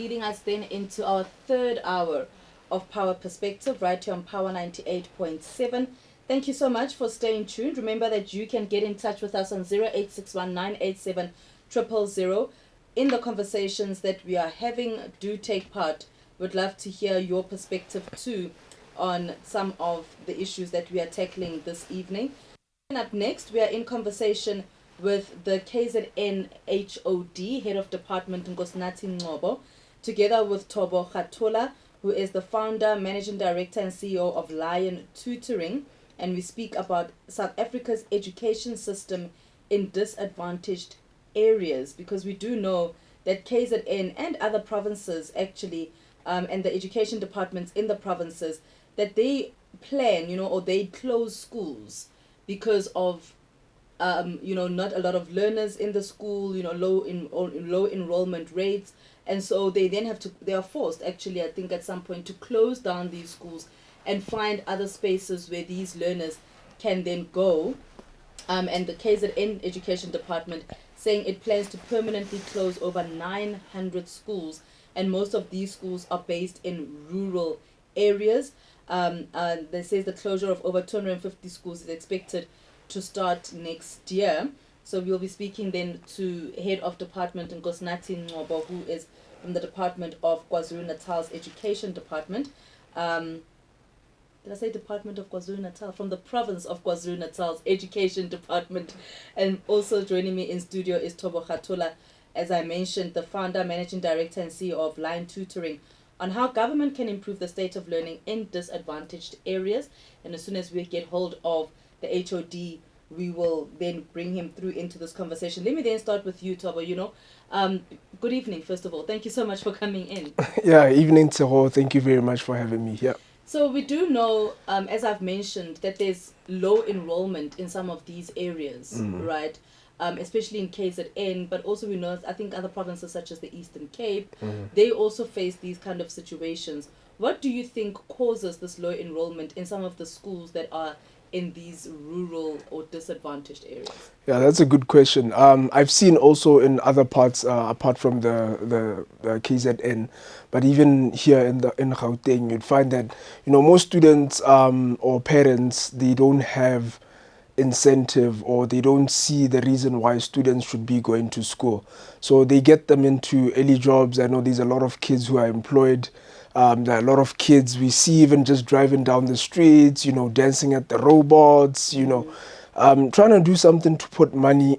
leading us then into our third hour of Power Perspective right here on Power 98.7. Thank you so much for staying tuned. Remember that you can get in touch with us on 0861987000. In the conversations that we are having, do take part. Would love to hear your perspective too on some of the issues that we are tackling this evening. And up next, we are in conversation with the KZN HOD, Head of Department Nkosinathi Ngcobo, together with Thobo Khathola, who is the founder, managing director and CEO of Lion Tutoring. And we speak about South Africa's education system in disadvantaged areas, because we do know that KZN and other provinces actually, and the education departments in the provinces, that they plan, or they close schools because of, not a lot of learners in the school, low enrollment rates. And so they then they are forced actually, I think at some point, to close down these schools and find other spaces where these learners can then go. And the KZN Education Department saying it plans to permanently close over 900 schools, and most of these schools are based in rural areas. They say the closure of over 250 schools is expected to start next year. So we'll be speaking then to Head of Department Nkosinathi Ngcobo, who is from the Department of KwaZulu-Natal's Education Department. Did I say Department of KwaZulu-Natal? From the province of KwaZulu-Natal's Education Department. And also joining me in studio is Thobo Khathola, as I mentioned, the founder, managing director and CEO of Lion Tutoring, on how government can improve the state of learning in disadvantaged areas. And as soon as we get hold of the HOD, we will then bring him through into this conversation. Let me then start with you, Thobo. Good evening, first of all. Thank you so much for coming in. Yeah, evening, Tshegohaco. Thank you very much for having me here. So we do know, as I've mentioned, that there's low enrollment in some of these areas, right? Especially in KZN, but also we know, I think other provinces such as the Eastern Cape, they also face these kind of situations. What do you think causes this low enrollment in some of the schools that are in these rural or disadvantaged areas? Yeah, that's a good question. I've seen also in other parts, apart from the KZN, but even here in Gauteng, you'd find that most students or parents, they don't have incentive, or they don't see the reason why students should be going to school. So they get them into early jobs. I know there's a lot of kids who are employed. There are a lot of kids we see even just driving down the streets, dancing at the robots, trying to do something to put money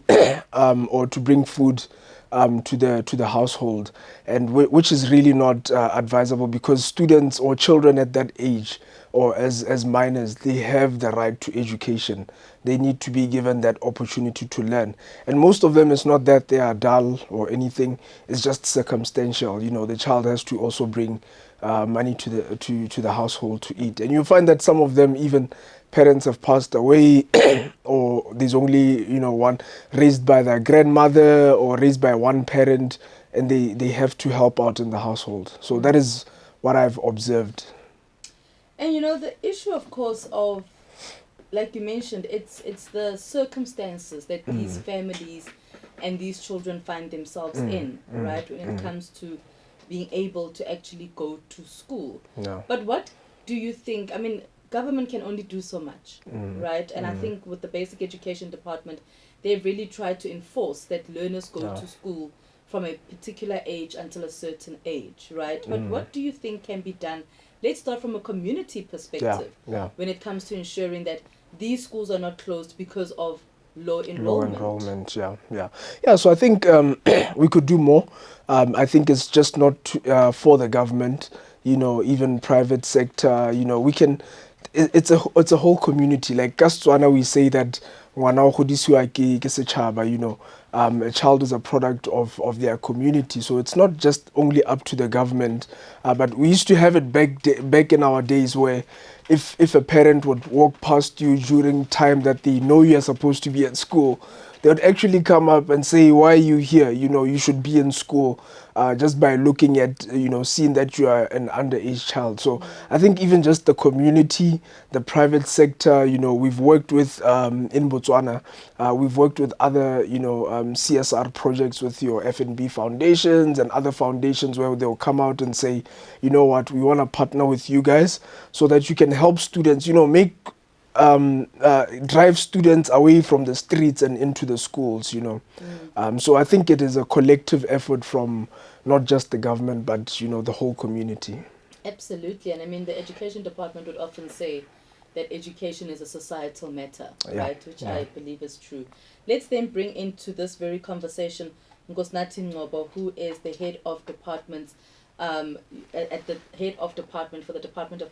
or to bring food to the household, and which is really not advisable, because students or children at that age, or as minors, they have the right to education. They need to be given that opportunity to learn. And most of them, it's not that they are dull or anything, it's just circumstantial. The child has to also bring money to the household to eat. And you find that some of them, even parents have passed away or there's only one raised by their grandmother or raised by one parent, and they have to help out in the household. So that is what I've observed. And the issue, of course, of, like you mentioned, it's the circumstances that these families and these children find themselves in, right, when it comes to being able to actually go to school. No. But what do you think, government can only do so much, right? And I think with the Basic Education Department, they've really tried to enforce that learners go to school from a particular age until a certain age, right? But what do you think can be done? Let's start from a community perspective when it comes to ensuring that these schools are not closed because of low enrollment. Yeah, so I think we could do more. I think it's just not for the government, even private sector, we can, it's a whole community. Like Kastswana, we say that a child is a product of their community. So it's not just only up to the government, but we used to have it back in our days, where if a parent would walk past you during time that they know you are supposed to be at school, they would actually come up and say, why are you here? You know, you should be in school. Just by looking at, seeing that you are an underage child. So I think even just the community, the private sector, we've worked with, in Botswana, we've worked with other, CSR projects with your FNB foundations and other foundations where they'll come out and say, you know what, we want to partner with you guys so that you can help students, make drive students away from the streets and into the schools. So I think it is a collective effort from not just the government, but, the whole community. Absolutely. And I mean, the education department would often say that education is a societal matter, Yeah. right? Which I believe is true. Let's then bring into this very conversation Nkosinathi Ngobo, who is the head of departments, at the head of department for the Department of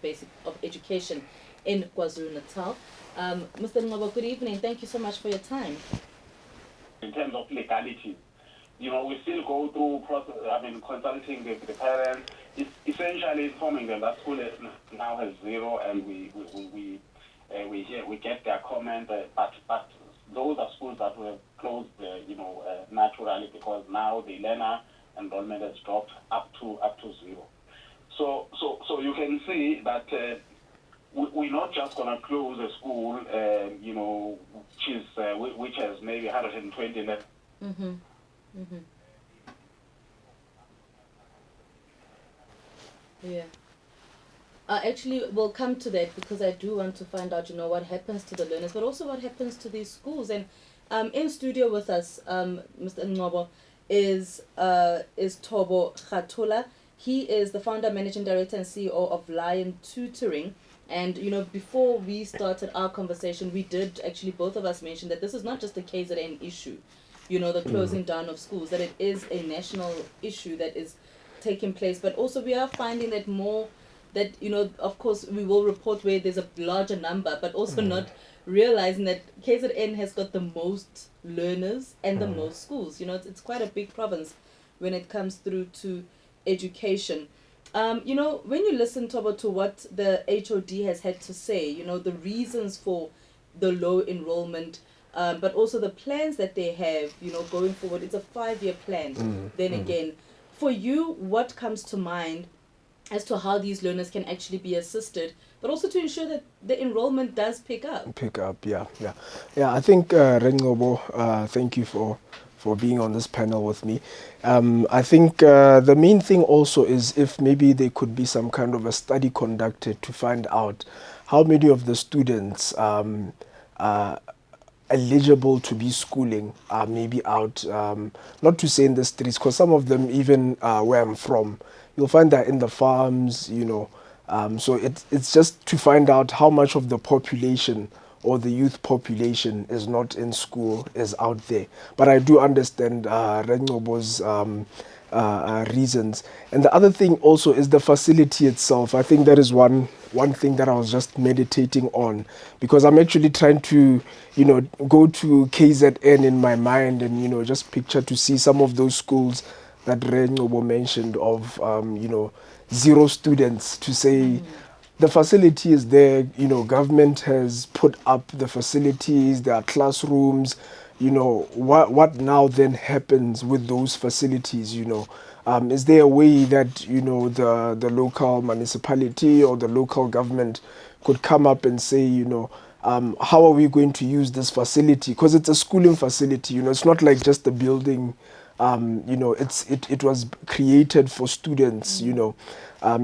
Education in KwaZulu-Natal. Mr. Ngobo, good evening. Thank you so much for your time. In terms of legality, we still go through process. Consulting the parents. It's essentially informing them that school now has zero, and we get their comment. But those are schools that were closed, naturally, because now the learner enrollment has dropped up to zero. So you can see that we're not just going to close a school, which has maybe 120 left. Mm-hmm. Mm-hmm. Yeah. Actually, we'll come to that because I do want to find out, what happens to the learners, but also what happens to these schools. And in studio with us, Mr. Ngobo, is Thobo Khathola. He is the founder, managing director, and CEO of Lion Tutoring. And, before we started our conversation, we did actually, both of us mention that this is not just a KZN issue, the closing down of schools, that it is a national issue that is taking place. But also we are finding that of course, we will report where there's a larger number, but also not realizing that KZN has got the most learners and the most schools. It's quite a big province when it comes through to education. When you listen to what the HOD has had to say, the reasons for the low enrollment, but also the plans that they have, going forward, it's a 5-year plan. Again, for you, what comes to mind as to how these learners can actually be assisted, but also to ensure that the enrollment does pick up? Yeah. I think, Rengobo, thank you for being on this panel with me. I think the main thing also is if maybe there could be some kind of a study conducted to find out how many of the students are eligible to be schooling are maybe out, not to say in the streets, because some of them, even where I'm from, you'll find that in the farms, so it's just to find out how much of the population or the youth population is not in school, is out there. But I do understand Rengobo's reasons. And the other thing also is the facility itself. I think that is one thing that I was just meditating on, because I'm actually trying to, go to KZN in my mind and, just picture to see some of those schools that Rengobo mentioned of, 0 students, to say, the facility is there, government has put up the facilities, there are classrooms, what now then happens with those facilities, is there a way that, the local municipality or the local government could come up and say, how are we going to use this facility? Because it's a schooling facility, it's not like just a building. It was created for students,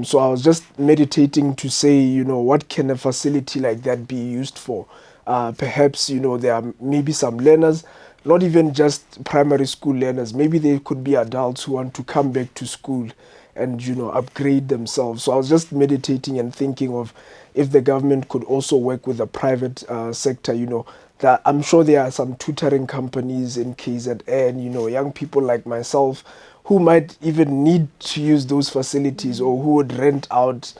so I was just meditating to say, what can a facility like that be used for? Perhaps, there are maybe some learners, not even just primary school learners, maybe they could be adults who want to come back to school and, upgrade themselves. So I was just meditating and thinking of if the government could also work with the private sector, that I'm sure there are some tutoring companies in KZN, young people like myself who might even need to use those facilities or who would rent out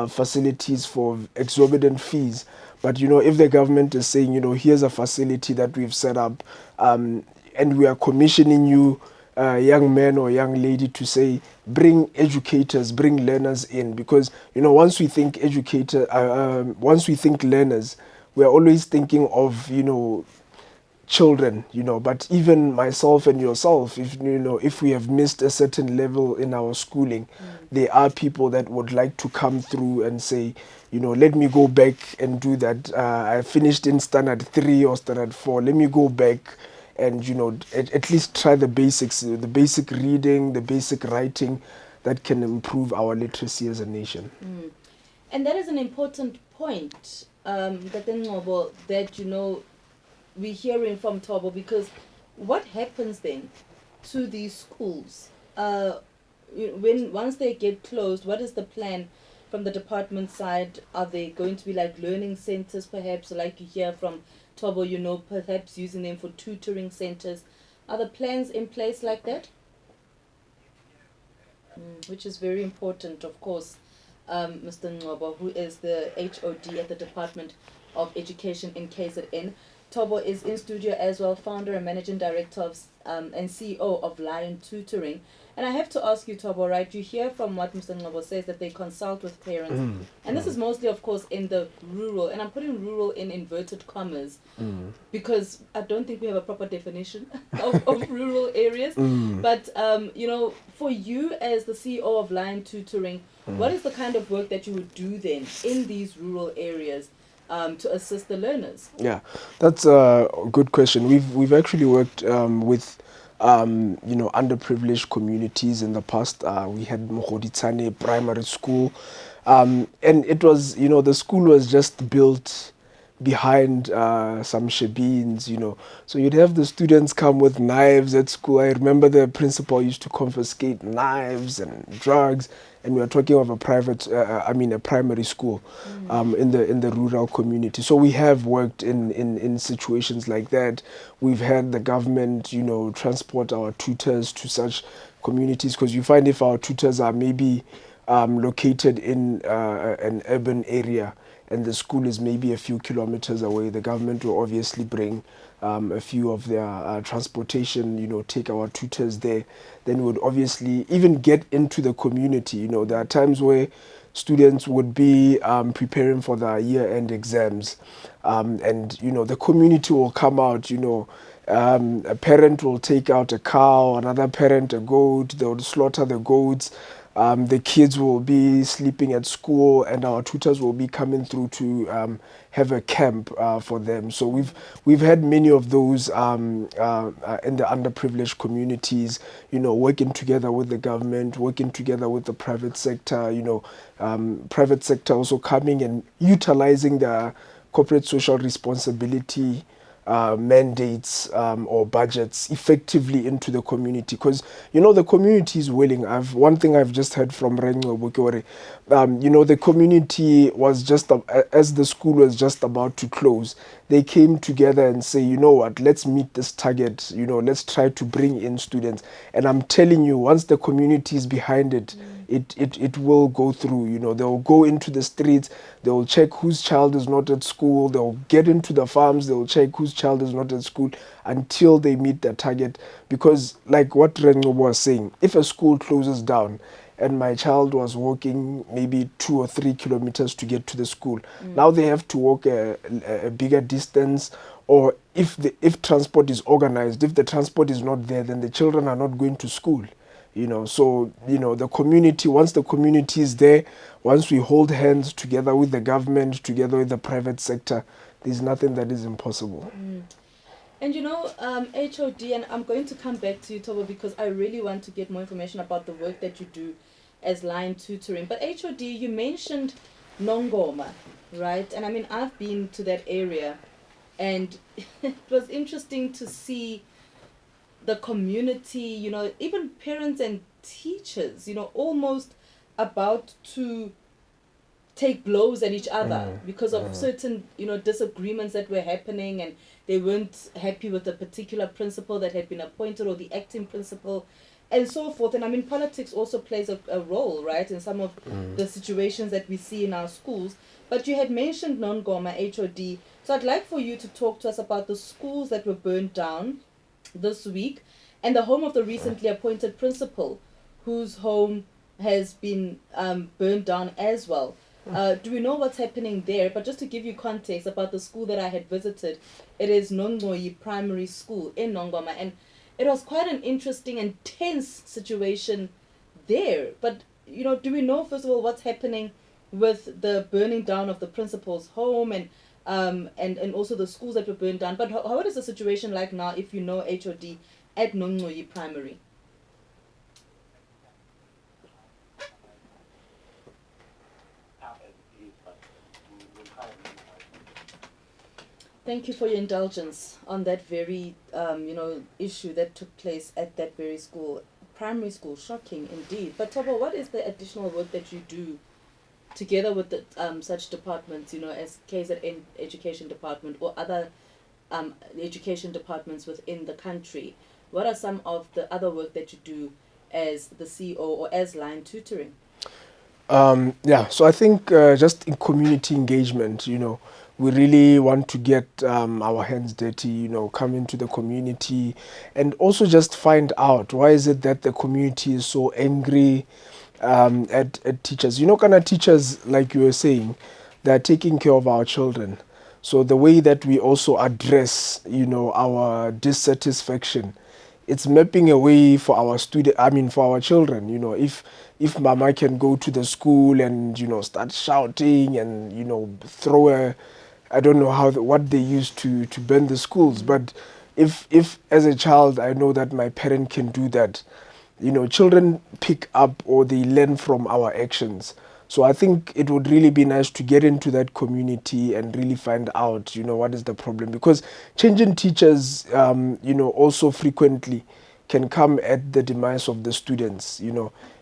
facilities for exorbitant fees. But, if the government is saying, here's a facility that we've set up and we are commissioning you, young man or young lady, to say, bring educators, bring learners in. Because, once we think once we think learners, we're always thinking of, children, but even myself and yourself, if we have missed a certain level in our schooling, there are people that would like to come through and say, let me go back and do that. I finished in standard 3 or standard 4. Let me go back and, at least try the basics, the basic reading, the basic writing that can improve our literacy as a nation. And that is an important point, that we're hearing from Thobo, because what happens then to these schools when once they get closed? What is the plan from the department side? Are they going to be like learning centers, perhaps, like you hear from Thobo, perhaps using them for tutoring centers? Are the plans in place like that? Which is very important, of course. Mr. Ngobo, who is the HOD at the Department of Education in KZN. Thobo is in studio as well, founder and managing director of and CEO of Lion Tutoring. And I have to ask you, Thobo, right, you hear from what Mr. Ngobo says that they consult with parents. And this is mostly, of course, in the rural, and I'm putting rural in inverted commas, because I don't think we have a proper definition of rural areas. But, for you as the CEO of Lion Tutoring, what is the kind of work that you would do then in these rural areas to assist the learners? Yeah, that's a good question. We've actually worked with underprivileged communities in the past. We had Mogoditsane Primary School, and it was, the school was just built behind some shebeens, So you'd have the students come with knives at school. I remember the principal used to confiscate knives and drugs, and we are talking of a primary school in the rural community. So we have worked in situations like that. We've had the government, transport our tutors to such communities, because you find if our tutors are maybe located in an urban area, and the school is maybe a few kilometers away, the government will obviously bring a few of their transportation, take our tutors there. Then we would obviously even get into the community. There are times where students would be preparing for their year-end exams, and the community will come out. A parent will take out a cow, another parent a goat. They will slaughter the goats. The kids will be sleeping at school, and our tutors will be coming through to have a camp for them. So we've had many of those in the underprivileged communities, working together with the government, working together with the private sector, private sector also coming and utilizing the corporate social responsibility mandates or budgets effectively into the community, because the community is willing. One thing I've just heard from Rengo Bukore, the community was just as the school was just about to close, they came together and say, what, let's meet this target, let's try to bring in students. And I'm telling you, once the community is behind it, it will go through. They'll go into the streets, they'll check whose child is not at school, they'll get into the farms, they'll check whose child is not at school until they meet their target. Because like what Rengo was saying, if a school closes down and my child was walking maybe 2 or 3 kilometers to get to the school, now they have to walk a bigger distance. Or if transport is organized, if the transport is not there, then the children are not going to school. So the community, once the community is there, once we hold hands together with the government, together with the private sector, there's nothing that is impossible. And HOD, and I'm going to come back to you, Thobo, because I really want to get more information about the work that you do as Lion Tutoring. But HOD, you mentioned Nongoma, right? And I've been to that area, and it was interesting to see the community, even parents and teachers, almost about to take blows at each other because of certain, disagreements that were happening, and they weren't happy with a particular principal that had been appointed or the acting principal and so forth. And politics also plays a role, right, in some of the situations that we see in our schools. But you had mentioned Nongoma, HOD. So I'd like for you to talk to us about the schools that were burned down this week, and the home of the recently appointed principal, whose home has been burned down as well. Do we know what's happening there? But just to give you context about the school that I had visited, it is Nongmoyi Primary School in Nongoma, and it was quite an interesting and tense situation there. But do we know first of all what's happening with the burning down of the principal's home and also the schools that were burned down? But what is the situation like now if you know HOD at Nongmoyi Primary? Thank you for your indulgence on that very, issue that took place at that very school, primary school. Shocking indeed. But Thobo, what is the additional work that you do together with the such departments, as KZN Education Department or other education departments within the country? What are some of the other work that you do as the CEO or as line tutoring? So I think just in community engagement, we really want to get our hands dirty, come into the community and also just find out why is it that the community is so angry at teachers. Kind of teachers, like you were saying, they're taking care of our children. So the way that we also address, our dissatisfaction, it's mapping a way for our for our children. If mama can go to the school and start shouting and throw a, I don't know what they use to burn the schools, but if as a child I know that my parent can do that, children pick up or they learn from our actions. So I think it would really be nice to get into that community and really find out, what is the problem. Because changing teachers, also frequently can come at the demise of the students.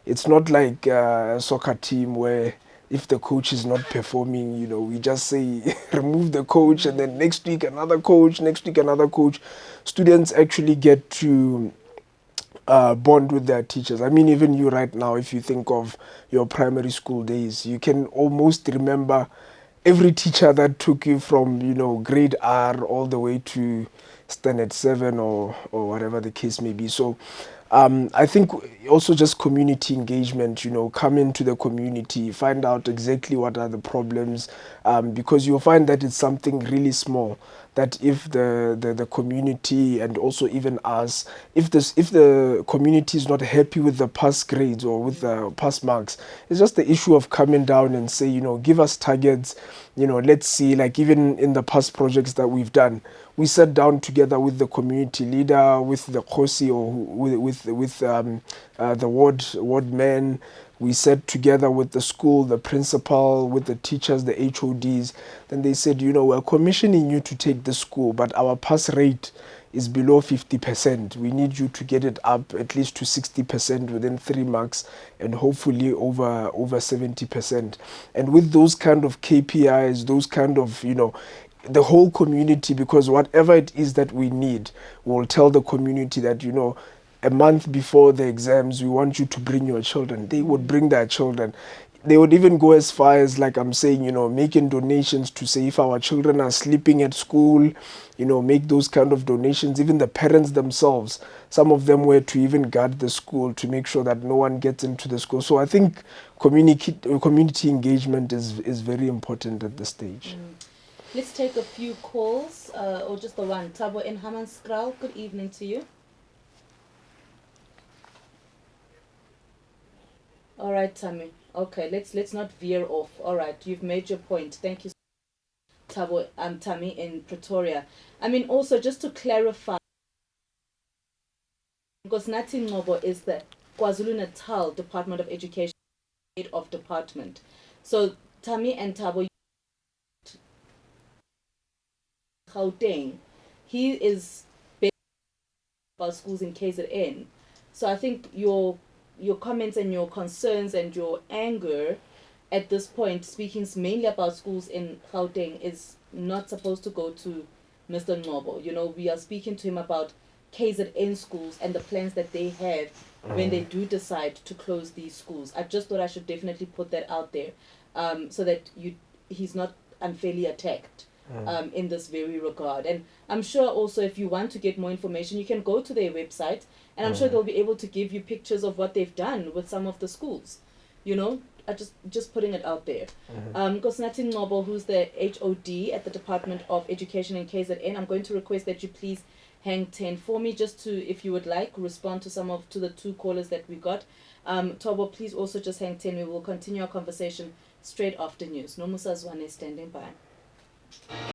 It's not like a soccer team where if the coach is not performing, we just say remove the coach and then next week another coach, next week another coach. Students actually get to bond with their teachers. I mean, even you right now, if you think of your primary school days, you can almost remember every teacher that took you from, grade R all the way to standard 7 or whatever the case may be. So I think also just community engagement, come into the community, find out exactly what are the problems, because you'll find that it's something really small that if the community and also even us, if the community is not happy with the pass grades or with the pass marks, it's just the issue of coming down and say, give us targets, let's see, like even in the past projects that we've done, we sat down together with the community leader, with the Khosi or with the ward man. We sat together with the school, the principal, with the teachers, the HODs. Then they said, we're commissioning you to take the school, but our pass rate is below 50%. We need you to get it up at least to 60% within 3 marks and hopefully over 70%. And with those kind of KPIs, those kind of, the whole community, because whatever it is that we need, we'll tell the community that, a month before the exams, we want you to bring your children. They would bring their children. They would even go as far as, like I'm saying, making donations to say if our children are sleeping at school, make those kind of donations. Even the parents themselves, some of them were to even guard the school to make sure that no one gets into the school. So I think community engagement is very important at this stage. Let's take a few calls, or just the one. Thabo in Hammanskraal, good evening to you. All right, Tammy. Okay, let's not veer off. All right, you've made your point. Thank you, Thabo. Tammy in Pretoria. I mean, also just to clarify, because Nathi Ngobo is the KwaZulu-Natal Department of Education head of department. So Tammy and Thabo, Gauteng, he is about schools in KZN. So I think your comments and your concerns and your anger at this point, speaking mainly about schools in Gauteng, is not supposed to go to Mr. Ngobo. We are speaking to him about KZN schools and the plans that they have when they do decide to close these schools. I just thought I should definitely put that out there, so that he's not unfairly attacked in this very regard. And I'm sure also if you want to get more information, you can go to their website, and I'm sure they'll be able to give you pictures of what they've done with some of the schools. just putting it out there. Nkosinathi Ngcobo, who's the HOD at the Department of Education in KZN, I'm going to request that you please hang 10 for me, just to, if you would like, respond to the two callers that we got. Thobo, please also just hang 10. We will continue our conversation straight after news. Nomusa Zwane standing by.